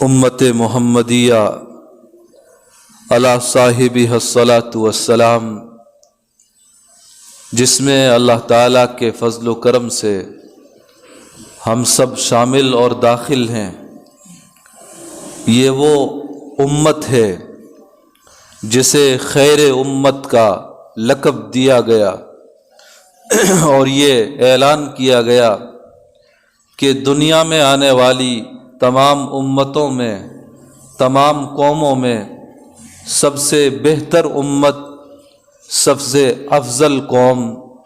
امت محمدیہ علی صاحبہ الصلاۃ والسلام، جس میں اللہ تعالیٰ کے فضل و کرم سے ہم سب شامل اور داخل ہیں، یہ وہ امت ہے جسے خیر امت کا لقب دیا گیا اور یہ اعلان کیا گیا کہ دنیا میں آنے والی تمام امتوں میں، تمام قوموں میں سب سے بہتر امت، سب سے افضل قوم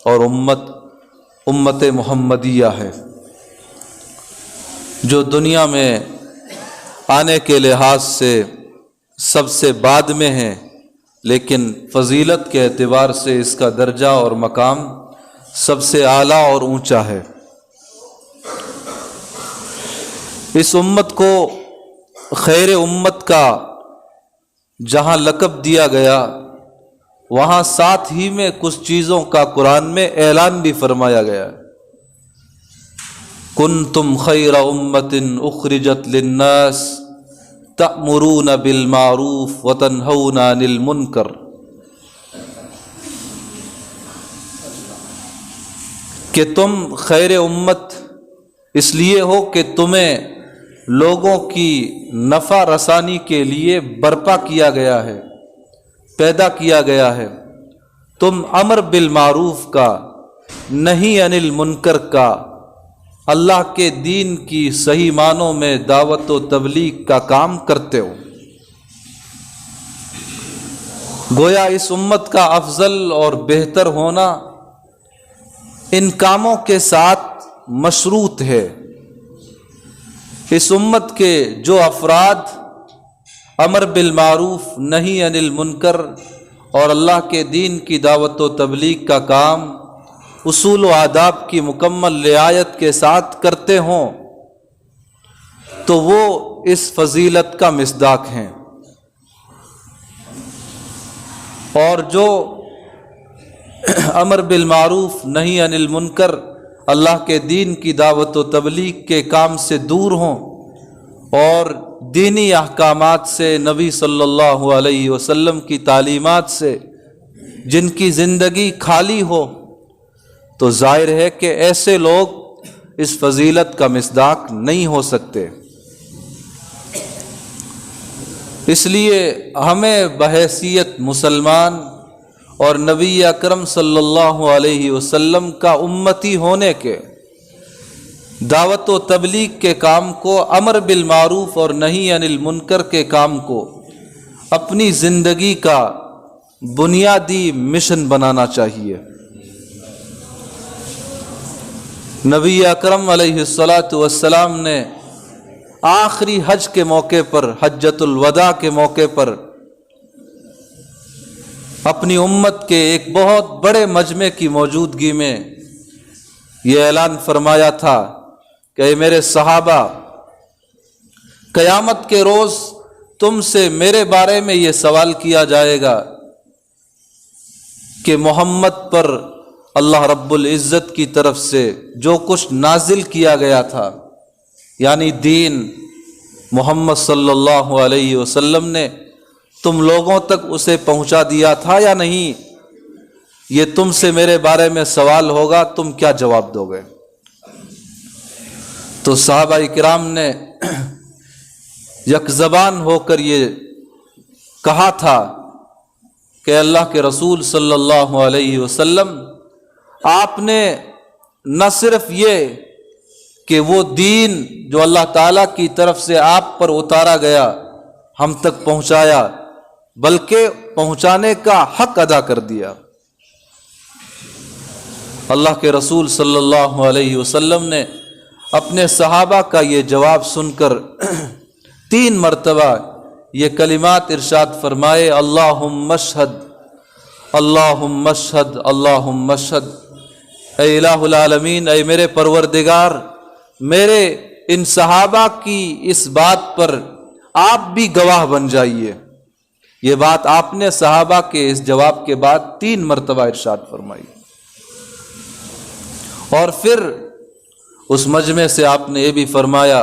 اور امت محمدیہ ہے، جو دنیا میں آنے کے لحاظ سے سب سے بعد میں ہے، لیکن فضیلت کے اعتبار سے اس کا درجہ اور مقام سب سے اعلیٰ اور اونچا ہے۔ اس امت کو خیر امت کا جہاں لقب دیا گیا، وہاں ساتھ ہی میں کچھ چیزوں کا قرآن میں اعلان بھی فرمایا گیا ہے۔ کنتم خیر امت اخرجت للناس تأمرون بالمعروف وتنہون عن المنکر، کہ تم خیر امت اس لیے ہو کہ تمہیں لوگوں کی نفع رسانی کے لیے برپا کیا گیا ہے، پیدا کیا گیا ہے۔ تم امر بالمعروف کا، نہی عن المنکر کا، اللہ کے دین کی صحیح معنوں میں دعوت و تبلیغ کا کام کرتے ہو۔ گویا اس امت کا افضل اور بہتر ہونا ان کاموں کے ساتھ مشروط ہے۔ اس امت کے جو افراد امر بالمعروف، نہی عن المنکر اور اللہ کے دین کی دعوت و تبلیغ کا کام اصول و آداب کی مکمل رعایت کے ساتھ کرتے ہوں تو وہ اس فضیلت کا مصداق ہیں، اور جو امر بالمعروف، نہی عن المنکر، اللہ کے دین کی دعوت و تبلیغ کے کام سے دور ہوں اور دینی احکامات سے، نبی صلی اللہ علیہ وسلم کی تعلیمات سے جن کی زندگی خالی ہو، تو ظاہر ہے کہ ایسے لوگ اس فضیلت کا مصداق نہیں ہو سکتے۔ اس لیے ہمیں بحیثیت مسلمان اور نبی اکرم صلی اللہ علیہ وسلم کا امتی ہونے کے، دعوت و تبلیغ کے کام کو، امر بالمعروف اور نہی عن المنکر کے کام کو اپنی زندگی کا بنیادی مشن بنانا چاہیے۔ نبی اکرم علیہ الصلاۃ والسلام نے آخری حج کے موقع پر، حجۃ الوداع کے موقع پر، اپنی امت کے ایک بہت بڑے مجمع کی موجودگی میں یہ اعلان فرمایا تھا کہ اے میرے صحابہ، قیامت کے روز تم سے میرے بارے میں یہ سوال کیا جائے گا کہ محمد پر اللہ رب العزت کی طرف سے جو کچھ نازل کیا گیا تھا، یعنی دین، محمد صلی اللہ علیہ وسلم نے تم لوگوں تک اسے پہنچا دیا تھا یا نہیں؟ یہ تم سے میرے بارے میں سوال ہوگا، تم کیا جواب دو گے؟ تو صحابہ کرام نے یک زبان ہو کر یہ کہا تھا کہ اللہ کے رسول صلی اللہ علیہ وسلم، آپ نے نہ صرف یہ کہ وہ دین جو اللہ تعالیٰ کی طرف سے آپ پر اتارا گیا ہم تک پہنچایا، بلکہ پہنچانے کا حق ادا کر دیا۔ اللہ کے رسول صلی اللہ علیہ وسلم نے اپنے صحابہ کا یہ جواب سن کر 3 مرتبہ یہ کلمات ارشاد فرمائے، اللہم اشہد، اللہم اشہد، اللہم اشہد۔ اے الہ العالمین، اے میرے پروردگار، میرے ان صحابہ کی اس بات پر آپ بھی گواہ بن جائیے۔ یہ بات آپ نے صحابہ کے اس جواب کے بعد 3 مرتبہ ارشاد فرمائی، اور پھر اس مجمع سے آپ نے یہ بھی فرمایا،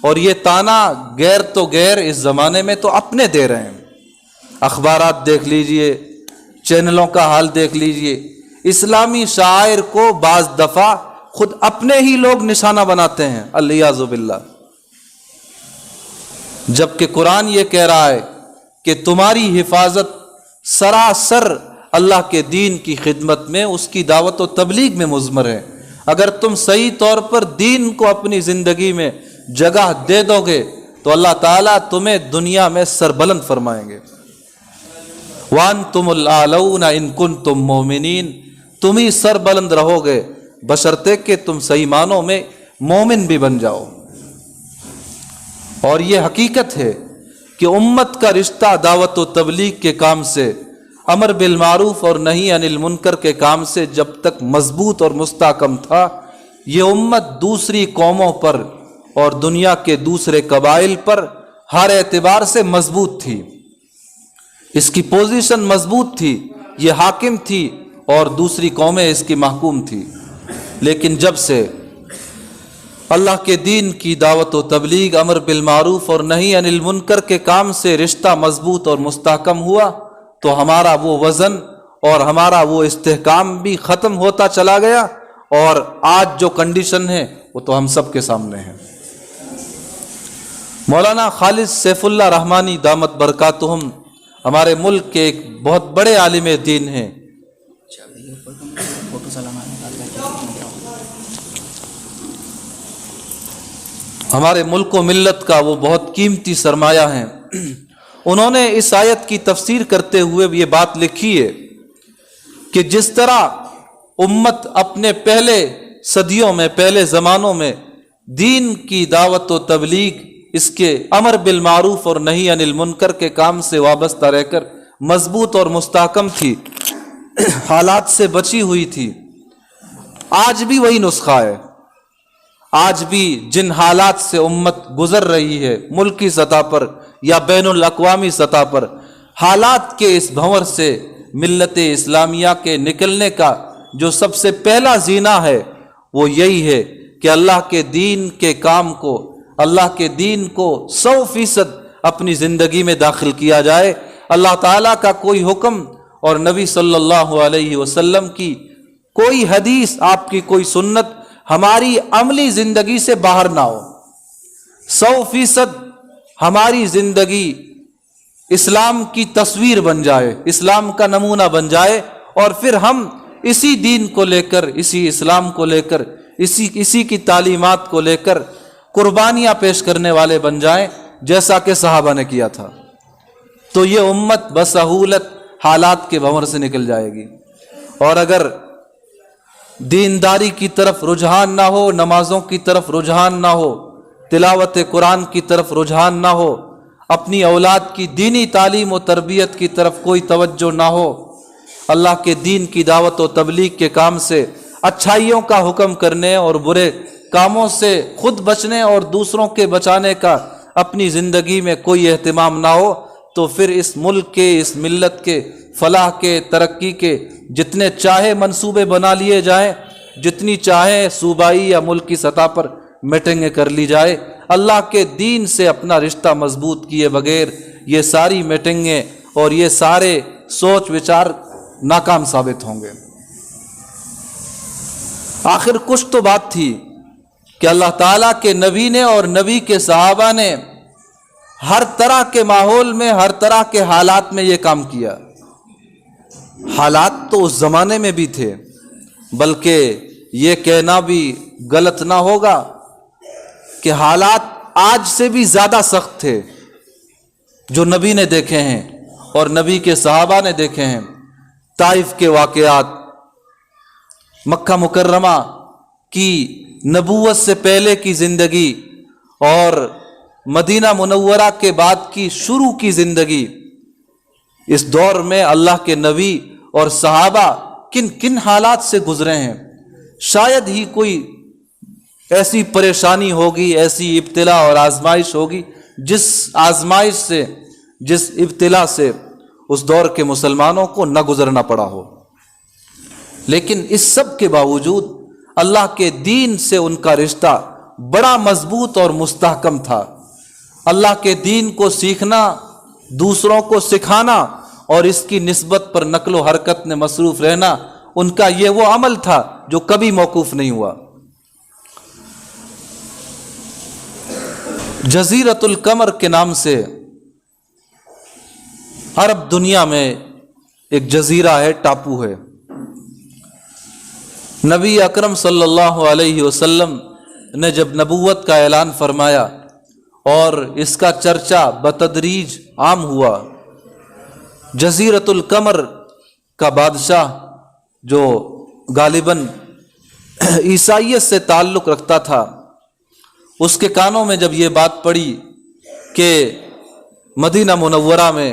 اور یہ تانا غیر تو غیر اس زمانے میں تو اپنے دے رہے ہیں. اخبارات دیکھ لیجئے، چینلوں کا حال دیکھ لیجئے. اسلامی شاعر کو بعض دفعہ خود اپنے ہی لوگ نشانہ بناتے ہیں، الیاذ باللہ. جبکہ قرآن یہ کہہ رہا ہے کہ تمہاری حفاظت سراسر اللہ کے دین کی خدمت میں، اس کی دعوت و تبلیغ میں مضمر ہے. اگر تم صحیح طور پر دین کو اپنی زندگی میں جگہ دے دو گے تو اللہ تعالیٰ تمہیں دنیا میں سربلند فرمائیں گے. وَأَنْتُمُ الْأَعْلَوْنَ إِن كُنتُم مُؤْمِنِينَ، تم ہی سربلند رہو گے بشرطے کہ تم صحیح معنوں میں مومن بھی بن جاؤ. اور یہ حقیقت ہے کہ امت کا رشتہ دعوت و تبلیغ کے کام سے، امر بالمعروف اور نہی عن المنکر کے کام سے جب تک مضبوط اور مستحکم تھا، یہ امت دوسری قوموں پر اور دنیا کے دوسرے قبائل پر ہر اعتبار سے مضبوط تھی. اس کی پوزیشن مضبوط تھی، یہ حاکم تھی اور دوسری قومیں اس کی محکوم تھی. لیکن جب سے اللہ کے دین کی دعوت و تبلیغ، امر بالمعروف اور نہی عن المنکر کے کام سے رشتہ مضبوط اور مستحکم ہوا تو ہمارا وہ وزن اور ہمارا وہ استحکام بھی ختم ہوتا چلا گیا، اور آج جو کنڈیشن ہے وہ تو ہم سب کے سامنے ہے. مولانا خالد سیف اللہ رحمانی دامت برکاتہم ہمارے ملک کے ایک بہت بڑے عالم دین ہیں. ہمارے ملک و ملت کا وہ بہت قیمتی سرمایہ ہیں. انہوں نے اس آیت کی تفسیر کرتے ہوئے یہ بات لکھی ہے کہ جس طرح امت اپنے پہلے صدیوں میں، پہلے زمانوں میں دین کی دعوت و تبلیغ، اس کے امر بالمعروف اور نہی عن المنکر کے کام سے وابستہ رہ کر مضبوط اور مستحکم تھی، حالات سے بچی ہوئی تھی، آج بھی وہی نسخہ ہے. آج بھی جن حالات سے امت گزر رہی ہے ملکی سطح پر یا بین الاقوامی سطح پر، حالات کے اس بھنور سے ملت اسلامیہ کے نکلنے کا جو سب سے پہلا زینہ ہے وہ یہی ہے کہ اللہ کے دین کے کام کو، اللہ کے دین کو 100% اپنی زندگی میں داخل کیا جائے. اللہ تعالیٰ کا کوئی حکم اور نبی صلی اللہ علیہ وسلم کی کوئی حدیث، آپ کی کوئی سنت ہماری عملی زندگی سے باہر نہ ہو. 100% ہماری زندگی اسلام کی تصویر بن جائے، اسلام کا نمونہ بن جائے، اور پھر ہم اسی دین کو لے کر، اسی اسلام کو لے کر، اسی کی تعلیمات کو لے کر قربانیاں پیش کرنے والے بن جائیں جیسا کہ صحابہ نے کیا تھا. تو یہ امت بسہولت حالات کے بھنور سے نکل جائے گی. اور اگر دینداری کی طرف رجحان نہ ہو، نمازوں کی طرف رجحان نہ ہو، تلاوت قرآن کی طرف رجحان نہ ہو، اپنی اولاد کی دینی تعلیم و تربیت کی طرف کوئی توجہ نہ ہو، اللہ کے دین کی دعوت و تبلیغ کے کام سے، اچھائیوں کا حکم کرنے اور برے کاموں سے خود بچنے اور دوسروں کے بچانے کا اپنی زندگی میں کوئی اہتمام نہ ہو، تو پھر اس ملک کے، اس ملت کے فلاح کے، ترقی کے جتنے چاہے منصوبے بنا لیے جائیں، جتنی چاہے صوبائی یا ملک کی سطح پر میٹنگیں کر لی جائے، اللہ کے دین سے اپنا رشتہ مضبوط کیے بغیر یہ ساری میٹنگیں اور یہ سارے سوچ وچار ناکام ثابت ہوں گے. آخر کچھ تو بات تھی کہ اللہ تعالیٰ کے نبی نے اور نبی کے صحابہ نے ہر طرح کے ماحول میں، ہر طرح کے حالات میں یہ کام کیا. حالات تو اس زمانے میں بھی تھے، بلکہ یہ کہنا بھی غلط نہ ہوگا کہ حالات آج سے بھی زیادہ سخت تھے جو نبی نے دیکھے ہیں اور نبی کے صحابہ نے دیکھے ہیں. طائف کے واقعات، مکہ مکرمہ کی نبوت سے پہلے کی زندگی اور مدینہ منورہ کے بعد کی شروع کی زندگی، اس دور میں اللہ کے نبی اور صحابہ کن کن حالات سے گزرے ہیں. شاید ہی کوئی ایسی پریشانی ہوگی، ایسی ابتلا اور آزمائش ہوگی جس آزمائش سے، جس ابتلا سے اس دور کے مسلمانوں کو نہ گزرنا پڑا ہو. لیکن اس سب کے باوجود اللہ کے دین سے ان کا رشتہ بڑا مضبوط اور مستحکم تھا۔ اللہ کے دین کو سیکھنا، دوسروں کو سکھانا اور اس کی نسبت پر نقل و حرکت میں مصروف رہنا، ان کا یہ وہ عمل تھا جو کبھی موقوف نہیں ہوا۔ جزیرۃ القمر کے نام سے عرب دنیا میں ایک جزیرہ ہے، ٹاپو ہے۔ نبی اکرم صلی اللہ علیہ وسلم نے جب نبوت کا اعلان فرمایا اور اس کا چرچا بتدریج عام ہوا، جزیرۃ القمر کا بادشاہ جو غالباً عیسائیت سے تعلق رکھتا تھا، اس کے کانوں میں جب یہ بات پڑی کہ مدینہ منورہ میں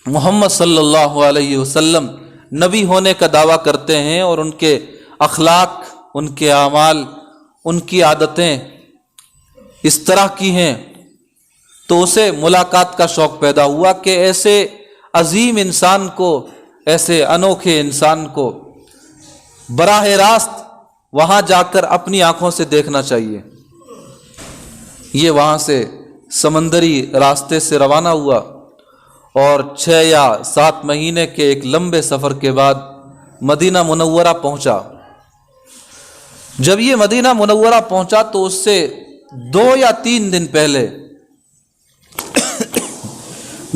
محمد صلی اللہ علیہ وسلم نبی ہونے کا دعویٰ کرتے ہیں اور ان کے اخلاق، ان کے اعمال، ان کی عادتیں اس طرح کی ہیں، تو اسے ملاقات کا شوق پیدا ہوا کہ ایسے عظیم انسان کو، ایسے انوکھے انسان کو براہ راست وہاں جا کر اپنی آنکھوں سے دیکھنا چاہیے۔ یہ وہاں سے سمندری راستے سے روانہ ہوا اور 6 یا 7 مہینے کے ایک لمبے سفر کے بعد مدینہ منورہ پہنچا۔ جب یہ مدینہ منورہ پہنچا تو اس سے 2 یا 3 دن پہلے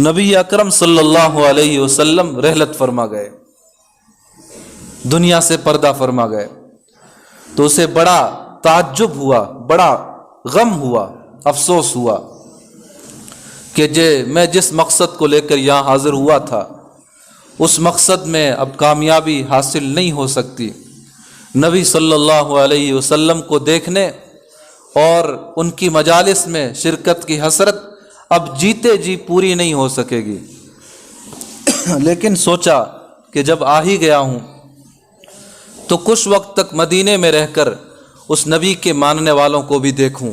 نبی اکرم صلی اللہ علیہ وسلم رحلت فرما گئے، دنیا سے پردہ فرما گئے۔ تو اسے بڑا تعجب ہوا، بڑا غم ہوا، افسوس ہوا کہ میں جس مقصد کو لے کر یہاں حاضر ہوا تھا اس مقصد میں اب کامیابی حاصل نہیں ہو سکتی۔ نبی صلی اللہ علیہ وسلم کو دیکھنے اور ان کی مجالس میں شرکت کی حسرت اب جیتے جی پوری نہیں ہو سکے گی، لیکن سوچا کہ جب آ ہی گیا ہوں تو کچھ وقت تک مدینے میں رہ کر اس نبی کے ماننے والوں کو بھی دیکھوں،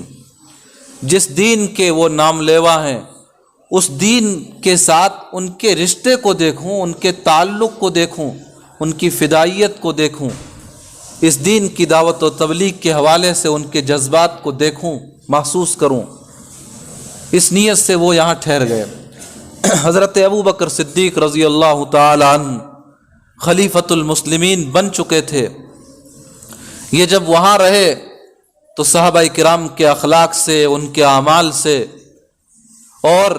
جس دین کے وہ نام لیوا ہیں اس دین کے ساتھ ان کے رشتے کو دیکھوں، ان کے تعلق کو دیکھوں، ان کی فدائیت کو دیکھوں، اس دین کی دعوت و تبلیغ کے حوالے سے ان کے جذبات کو دیکھوں، محسوس کروں۔ اس نیت سے وہ یہاں ٹھہر گئے۔ حضرت ابو بکر صدیق رضی اللہ تعالی عنہ خلیفۃ المسلمین بن چکے تھے۔ یہ جب وہاں رہے تو صحابہ کرام کے اخلاق سے، ان کے اعمال سے اور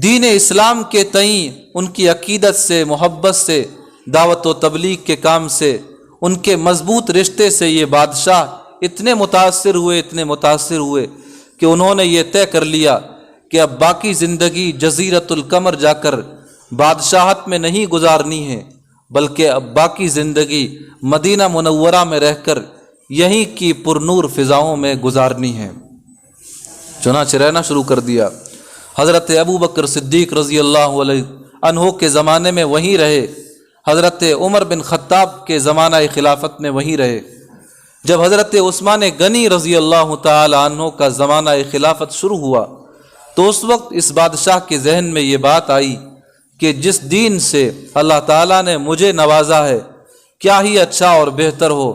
دین اسلام کے تئیں ان کی عقیدت سے، محبت سے، دعوت و تبلیغ کے کام سے، ان کے مضبوط رشتے سے یہ بادشاہ اتنے متاثر ہوئے کہ انہوں نے یہ طے کر لیا کہ اب باقی زندگی جزیرۃ القمر جا کر بادشاہت میں نہیں گزارنی ہے، بلکہ اب باقی زندگی مدینہ منورہ میں رہ کر یہیں کی پرنور فضاؤں میں گزارنی ہے۔ چنانچہ رہنا شروع کر دیا۔ حضرت ابو بکر صدیق رضی اللہ عنہ کے زمانے میں وہیں رہے، حضرت عمر بن خطاب کے زمانہ خلافت میں وہیں رہے۔ جب حضرت عثمان غنی رضی اللہ تعالی عنہ کا زمانہ خلافت شروع ہوا تو اس وقت اس بادشاہ کے ذہن میں یہ بات آئی کہ جس دین سے اللہ تعالیٰ نے مجھے نوازا ہے، کیا ہی اچھا اور بہتر ہو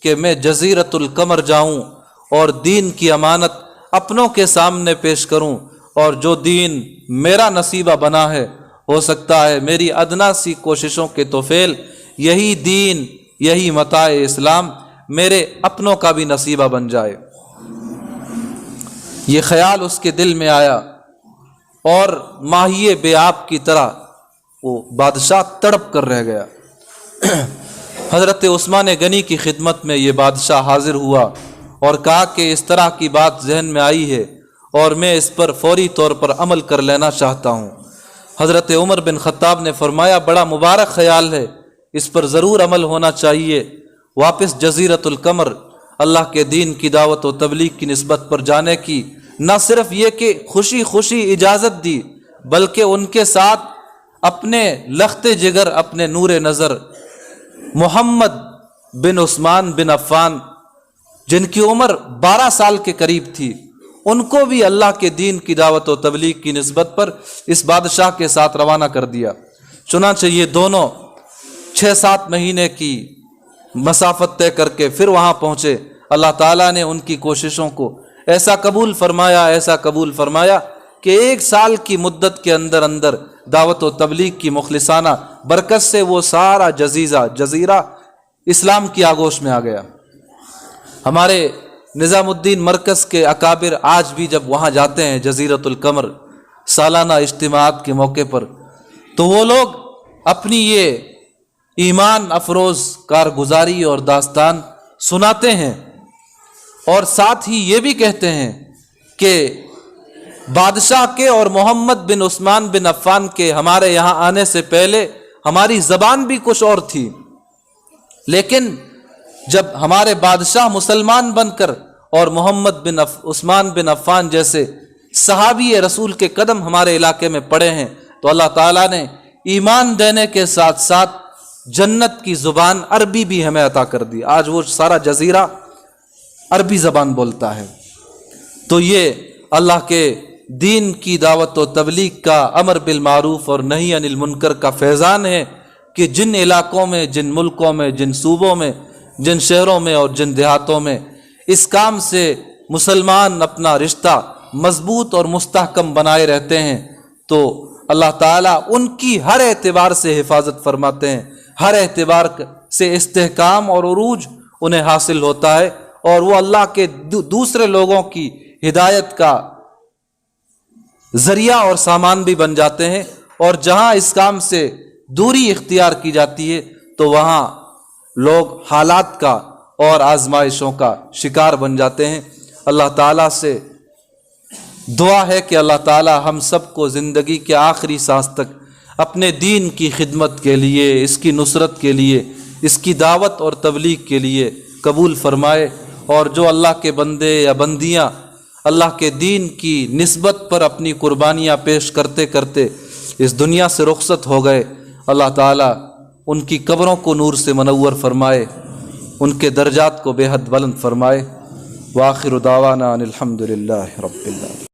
کہ میں جزیرۃ القمر جاؤں اور دین کی امانت اپنوں کے سامنے پیش کروں، اور جو دین میرا نصیبہ بنا ہے، ہو سکتا ہے میری ادنا سی کوششوں کے توفیل یہی دین، یہی متاع اسلام میرے اپنوں کا بھی نصیبہ بن جائے۔ یہ خیال اس کے دل میں آیا اور ماہی بے آب کی طرح وہ بادشاہ تڑپ کر رہ گیا۔ حضرت عثمان غنی کی خدمت میں یہ بادشاہ حاضر ہوا اور کہا کہ اس طرح کی بات ذہن میں آئی ہے اور میں اس پر فوری طور پر عمل کر لینا چاہتا ہوں۔ حضرت عمر بن خطاب نے فرمایا بڑا مبارک خیال ہے، اس پر ضرور عمل ہونا چاہیے۔ واپس جزیرۃ القمر اللہ کے دین کی دعوت و تبلیغ کی نسبت پر جانے کی نہ صرف یہ کہ خوشی خوشی اجازت دی، بلکہ ان کے ساتھ اپنے لخت جگر، اپنے نور نظر محمد بن عثمان بن عفان، جن کی عمر 12 سال کے قریب تھی، ان کو بھی اللہ کے دین کی دعوت و تبلیغ کی نسبت پر اس بادشاہ کے ساتھ روانہ کر دیا۔ چنانچہ یہ دونوں 6-7 مہینے کی مسافت طے کر کے پھر وہاں پہنچے۔ اللہ تعالیٰ نے ان کی کوششوں کو ایسا قبول فرمایا کہ 1 سال کی مدت کے اندر دعوت و تبلیغ کی مخلصانہ برکت سے وہ سارا جزیرہ اسلام کی آغوش میں آ گیا۔ ہمارے نظام الدین مرکز کے اکابر آج بھی جب وہاں جاتے ہیں جزیرۃ القمر سالانہ اجتماعات کے موقع پر، تو وہ لوگ اپنی یہ ایمان افروز کارگزاری اور داستان سناتے ہیں، اور ساتھ ہی یہ بھی کہتے ہیں کہ بادشاہ کے اور محمد بن عثمان بن عفان کے ہمارے یہاں آنے سے پہلے ہماری زبان بھی کچھ اور تھی، لیکن جب ہمارے بادشاہ مسلمان بن کر اور محمد بن عثمان بن عفان جیسے صحابی رسول کے قدم ہمارے علاقے میں پڑے ہیں، تو اللہ تعالیٰ نے ایمان دینے کے ساتھ ساتھ جنت کی زبان عربی بھی ہمیں عطا کر دی۔ آج وہ سارا جزیرہ عربی زبان بولتا ہے۔ تو یہ اللہ کے دین کی دعوت و تبلیغ کا، امر بالمعروف اور نہی عن المنکر کا فیضان ہے کہ جن علاقوں میں، جن ملکوں میں، جن صوبوں میں، جن شہروں میں اور جن دیہاتوں میں اس کام سے مسلمان اپنا رشتہ مضبوط اور مستحکم بنائے رہتے ہیں، تو اللہ تعالیٰ ان کی ہر اعتبار سے حفاظت فرماتے ہیں، ہر اعتبار سے استحکام اور عروج انہیں حاصل ہوتا ہے، اور وہ اللہ کے دوسرے لوگوں کی ہدایت کا ذریعہ اور سامان بھی بن جاتے ہیں، اور جہاں اس کام سے دوری اختیار کی جاتی ہے تو وہاں لوگ حالات کا اور آزمائشوں کا شکار بن جاتے ہیں۔ اللہ تعالیٰ سے دعا ہے کہ اللہ تعالیٰ ہم سب کو زندگی کے آخری سانس تک اپنے دین کی خدمت کے لیے، اس کی نصرت کے لیے، اس کی دعوت اور تبلیغ کے لیے قبول فرمائے، اور جو اللہ کے بندے یا بندیاں اللہ کے دین کی نسبت پر اپنی قربانیاں پیش کرتے کرتے اس دنیا سے رخصت ہو گئے، اللہ تعالیٰ ان کی قبروں کو نور سے منور فرمائے، ان کے درجات کو بے حد بلند فرمائے۔ وآخر دعوانا ان الحمد للہ رب العالمین۔